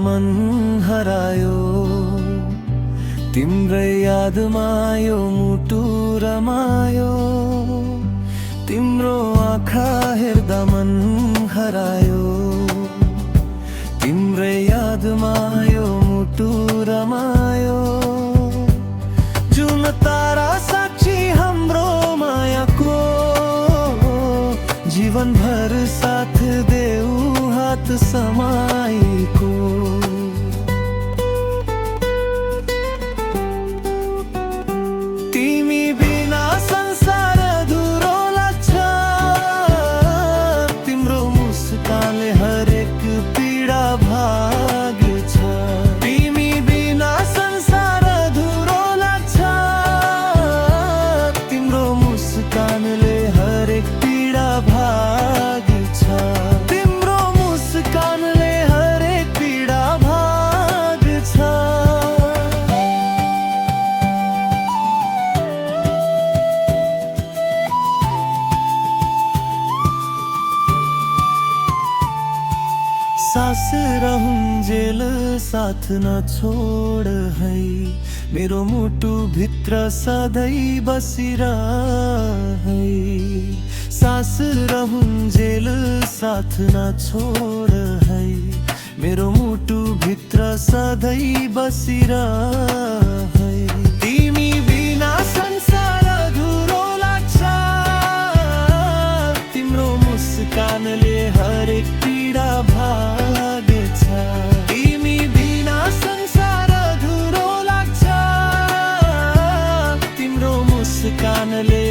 मन हरायो तिम्रै यादमा यो मुटु रमायो तिम्रो आँखा हेर्दा मन हरायो तिम्रै यादमा यो मुटु रमायो जुन तारा साक्षी हाम्रो मायाको जीवनभर साथ देऊ हात समाईको तिमी बिना संसार अधुरो लाग्छ तिम्रो मुस्कानले हरेक पीडा भाग्छ तिमी बिना संसार अधुरो लाग्छ तिम्रो मुस्कानले हरेक पीडा भाग्छ तिम्रो मुस्कानले हरेक पीडा भाग्छ सास रहूंजेल साथ न छोड है मेरो मुटु भित्र सधैँ बसिरह है सास रहूंजेल साथ न छोड है मेरो मुटु भित्र सधैँ बसिरह है तिमी बिना संसार अधुरो लाग्छ तिम्रो मुस्कानले हरेक पीडा भाग्छ तिमी बिना संसार अधुरो लाग्छ तिम्रो मुस्कानले